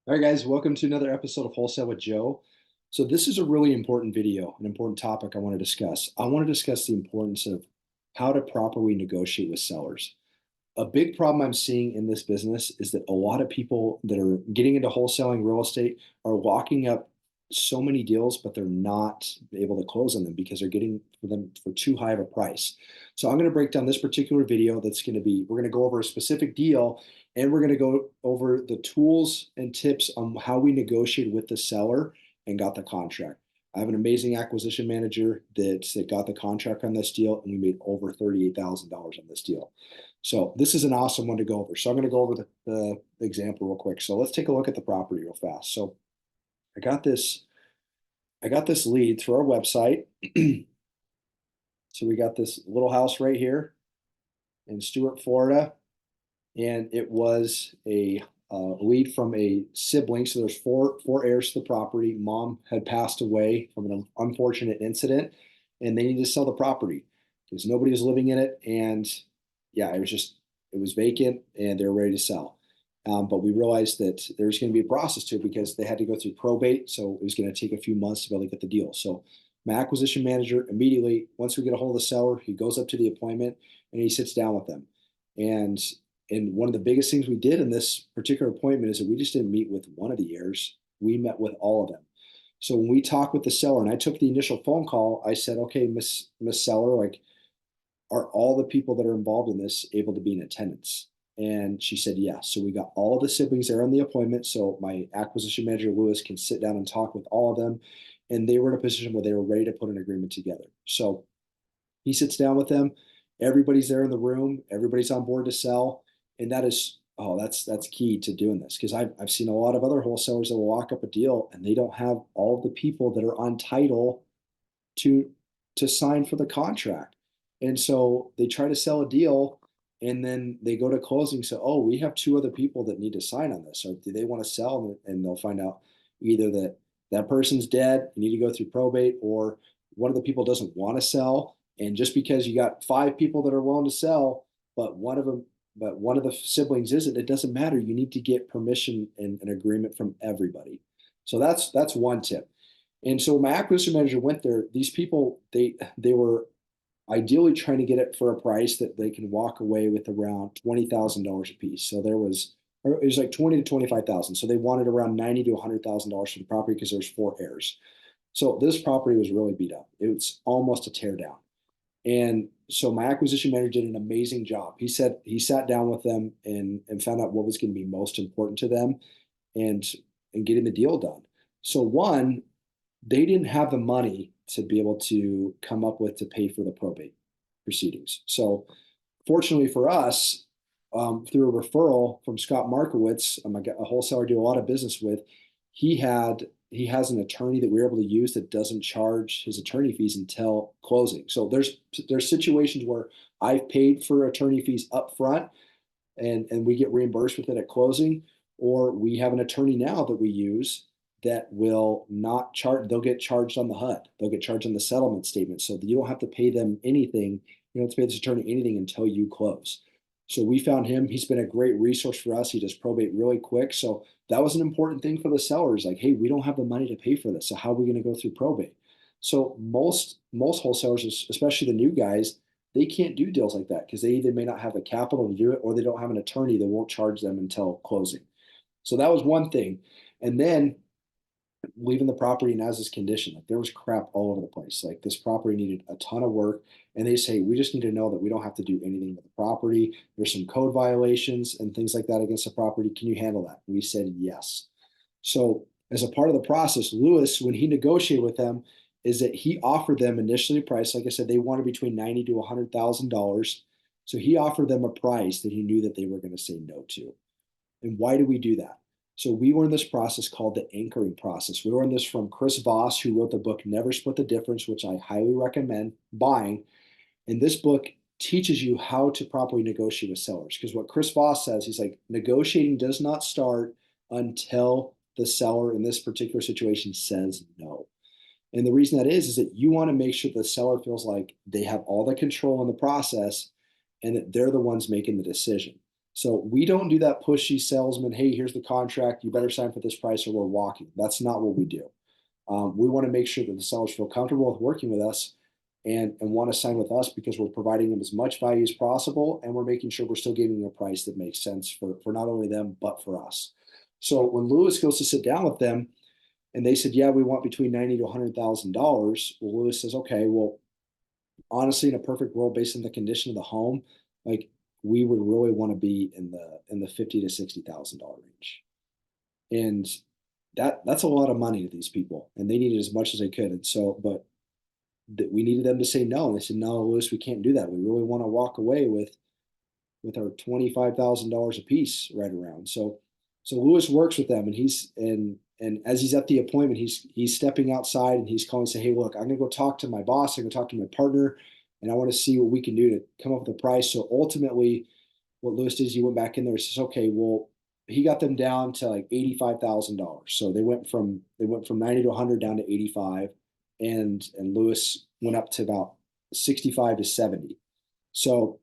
All right, guys, welcome to another episode of Wholesale with Joe. So, this is a really important video, an important topic I want to discuss. I want to discuss the importance of how to properly negotiate with sellers. A big problem I'm seeing in this business is that a lot of people that are getting into wholesaling real estate are locking up so many deals, but they're not able to close on them because they're getting for them for too high of a price. So I'm going to break down this particular video that's going to be, we're going to go over a specific deal and we're going to go over the tools and tips on how we negotiated with the seller and got the contract. I have an amazing acquisition manager that got the contract on this deal, and we made over $38,000 on this deal. So this is an awesome one to go over. So I'm going to go over the example real quick. So let's take a look at the property real fast. So I got this, I got this lead through our website. So we got this little house right here in Stuart, Florida, and it was a lead from a sibling. So there's four heirs to the property. Mom had passed away from an unfortunate incident, and they needed to sell the property because nobody was living in it. And yeah, it was vacant, and they were ready to sell. But we realized that there's going to be a process to it because they had to go through probate. So it was going to take a few months to be able to get the deal. So my acquisition manager immediately, once we get a hold of the seller, he goes up to the appointment and he sits down with them. And one of the biggest things we did in this particular appointment is that we just didn't meet with one of the heirs. We met with all of them. So when we talked with the seller and I took the initial phone call, I said, okay, Miss Seller, like, are all the people that are involved in this able to be in attendance? And she said yes. So we got all of the siblings there on the appointment. So my acquisition manager, Lewis, can sit down and talk with all of them. And they were in a position where they were ready to put an agreement together. So he sits down with them. Everybody's there in the room. Everybody's on board to sell. And that is, oh, that's key to doing this. Because I've seen a lot of other wholesalers that will lock up a deal and they don't have all of the people that are on title to sign for the contract. And so they try to sell a deal and then they go to closing. So, oh, we have two other people that need to sign on this. Or do they want to sell? And they'll find out either that that person's dead, you need to go through probate, or one of the people doesn't want to sell. And just because you got five people that are willing to sell, but one of the siblings isn't, it doesn't matter. You need to get permission and an agreement from everybody. So that's one tip. And so my acquisition manager went there. These people, they were ideally trying to get it for a price that they can walk away with around $20,000 a piece. So it was like 20 to 25,000. So they wanted around 90 to $100,000 for the property because there's four heirs. So this property was really beat up. It was almost a tear down. And so my acquisition manager did an amazing job. He said he sat down with them and found out what was going to be most important to them and getting the deal done. So one, they didn't have the money to be able to come up with to pay for the probate proceedings. So fortunately for us, through a referral from Scott Markowitz, a wholesaler I do a lot of business with, he has an attorney that we're able to use that doesn't charge his attorney fees until closing. So there's situations where I've paid for attorney fees up front and we get reimbursed with it at closing, or we have an attorney now that we use that will not charge, they'll get charged on the HUD, they'll get charged on the settlement statement, so that you don't have to pay them anything, you don't have to pay this attorney anything until you close. So we found him, he's been a great resource for us. He does probate really quick. So that was an important thing for the sellers, like, hey, we don't have the money to pay for this, so how are we going to go through probate? So most wholesalers, especially the new guys, they can't do deals like that because they either may not have the capital to do it, or they don't have an attorney that won't charge them until closing. So that was one thing. And then leaving the property in as is condition. Like, there was crap all over the place. Like, this property needed a ton of work. And they say, we just need to know that we don't have to do anything with the property. There's some code violations and things like that against the property. Can you handle that? We said yes. So as a part of the process, Lewis, when he negotiated with them, is that he offered them initially a price. Like I said, they wanted between 90 to $100,000. So he offered them a price that he knew that they were going to say no to. And why do we do that? So we learned this process called the anchoring process. We learned this from Chris Voss, who wrote the book Never Split the Difference, which I highly recommend buying. And this book teaches you how to properly negotiate with sellers. Because what Chris Voss says, he's like, negotiating does not start until the seller in this particular situation says no. And the reason that is that you want to make sure the seller feels like they have all the control in the process and that they're the ones making the decision. So we don't do that pushy salesman, hey, here's the contract, you better sign for this price or we're walking. That's not what we do. We want to make sure that the sellers feel comfortable with working with us and want to sign with us because we're providing them as much value as possible and we're making sure we're still giving them a price that makes sense for not only them, but for us. So when Lewis goes to sit down with them and they said, yeah, we want between 90 to $100,000. Well, Lewis says, okay, well, honestly, in a perfect world, based on the condition of the home, like we would really want to be in the 50 to $60,000 range. And that's a lot of money to these people. And they needed as much as they could. And so, but that we needed them to say no. And they said, no, Lewis, we can't do that. We really want to walk away with our $25,000 a piece right around. So Lewis works with them and and as he's at the appointment, he's stepping outside and he's calling and say, hey, look, I'm gonna go talk to my boss, I'm gonna talk to my partner, and I want to see what we can do to come up with a price. So ultimately what Lewis did is he went back in there and says, okay, well, he got them down to like $85,000. So they went from 90 to 100 down to 85, and Lewis went up to about 65 to 70. So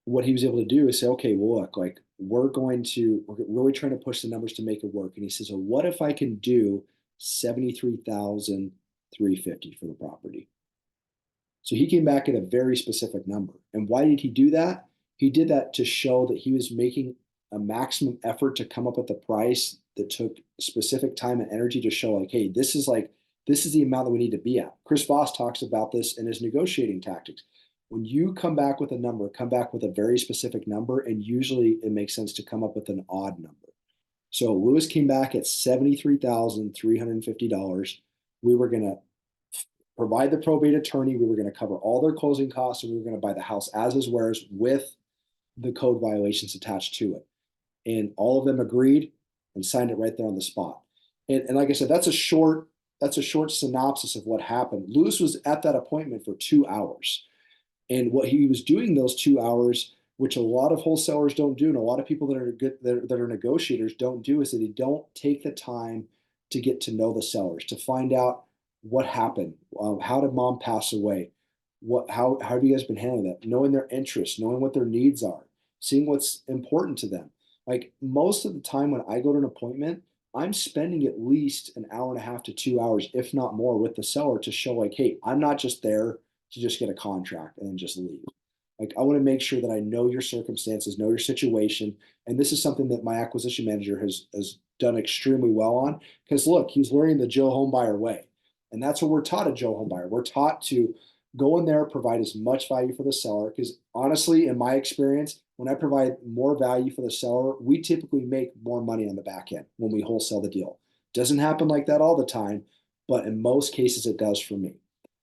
what he was able to do is say, okay, well, look, like we're really trying to push the numbers to make it work. And he says, well, what if I can do 73,350 for the property? So he came back at a very specific number. And why did he do that? He did that to show that he was making a maximum effort to come up with a price that took specific time and energy to show like, hey, this is the amount that we need to be at. Chris Voss talks about this in his negotiating tactics. When you come back with a number, come back with a very specific number, and usually it makes sense to come up with an odd number. So Lewis came back at $73,350. We were going to provide the probate attorney. We were going to cover all their closing costs, and we were going to buy the house as is, whereas with the code violations attached to it. And all of them agreed and signed it right there on the spot. And like I said, that's a short synopsis of what happened. Lewis was at that appointment for 2 hours. And what he was doing those 2 hours, which a lot of wholesalers don't do, and a lot of people that are negotiators don't do, is that they don't take the time to get to know the sellers, to find out what happened, how did mom pass away, how have you guys been handling that, knowing their interests, knowing what their needs are, seeing what's important to them. Like most of the time when I go to an appointment, I'm spending at least an hour and a half to 2 hours, if not more, with the seller to show like, hey, I'm not just there to just get a contract and then just leave. Like I want to make sure that I know your circumstances, know your situation. And this is something that my acquisition manager has done extremely well on. Because look, he's learning the Joe Homebuyer way. And that's what we're taught at Joe Homebuyer. We're taught to go in there, provide as much value for the seller. Because honestly, in my experience, when I provide more value for the seller, we typically make more money on the back end when we wholesale the deal. Doesn't happen like that all the time, but in most cases it does for me.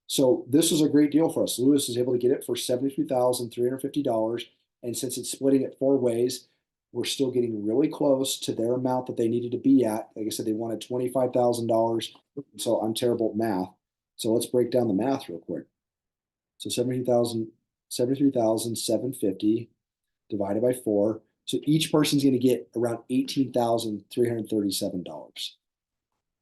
So this was a great deal for us. Lewis was able to get it for $73,350. And since it's splitting it four ways, we're still getting really close to their amount that they needed to be at. Like I said, they wanted $25,000. So I'm terrible at math. So let's break down the math real quick. So 73,750 divided by four. So each person's going to get around $18,337.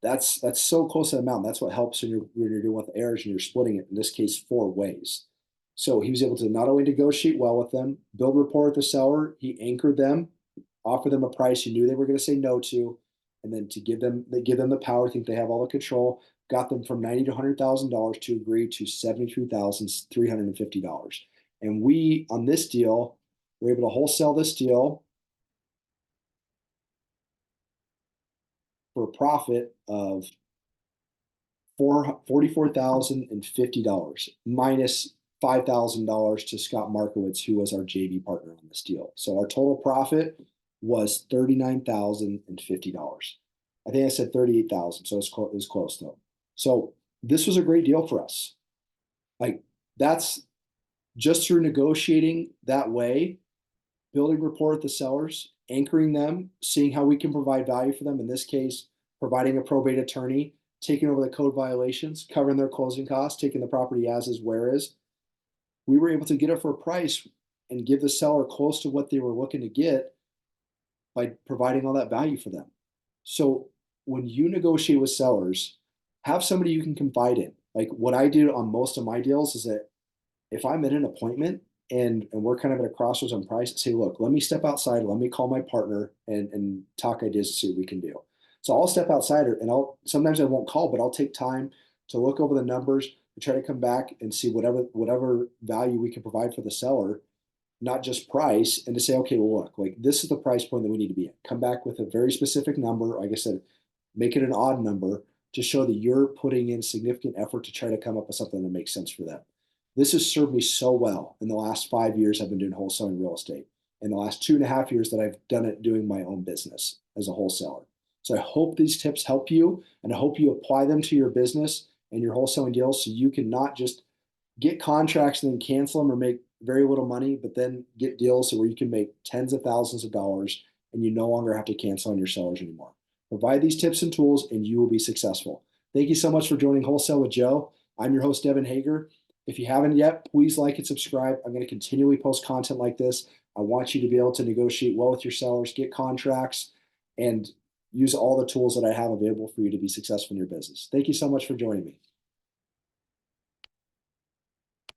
That's so close to the amount. That's what helps when you're doing with errors and you're splitting it, in this case, four ways. So he was able to not only negotiate well with them, build rapport with the seller, he anchored them, offer them a price he knew they were going to say no to, and then to give them the power, think they have all the control, got them from 90 to $100,000 to agree to $73,350. And we on this deal were able to wholesale this deal for a profit of $44,050 minus $5,000 to Scott Markowitz, who was our JV partner on this deal. So our total profit was $39,050. I think I said 38,000, so it was close though. So this was a great deal for us. Like that's just through negotiating that way, building rapport with the sellers, anchoring them, seeing how we can provide value for them. In this case, providing a probate attorney, taking over the code violations, covering their closing costs, taking the property as is, where is. We were able to get it for a price and give the seller close to what they were looking to get by providing all that value for them. So when you negotiate with sellers, have somebody you can confide in. Like what I do on most of my deals is that if I'm in an appointment and we're kind of at a crossroads on price, say, look, let me step outside, let me call my partner and talk ideas to see what we can do. So I'll step outside and I'll sometimes I won't call, but I'll take time to look over the numbers to try to come back and see whatever value we can provide for the seller, not just price, and to say, okay, well, look, like this is the price point that we need to be at. Come back with a very specific number. Like I said, make it an odd number to show that you're putting in significant effort to try to come up with something that makes sense for them. This has served me so well in the last 5 years I've been doing wholesaling real estate, in the last 2.5 years that I've done it doing my own business as a wholesaler. So I hope these tips help you, and I hope you apply them to your business and your wholesaling deals so you can not just get contracts and then cancel them or make very little money, but then get deals where you can make tens of thousands of dollars and you no longer have to cancel on your sellers anymore. Provide these tips and tools and you will be successful. Thank you so much for joining Wholesale with Joe. I'm your host, Devin Hager. If you haven't yet, please like and subscribe. I'm going to continually post content like this. I want you to be able to negotiate well with your sellers, get contracts, and use all the tools that I have available for you to be successful in your business. Thank you so much for joining me.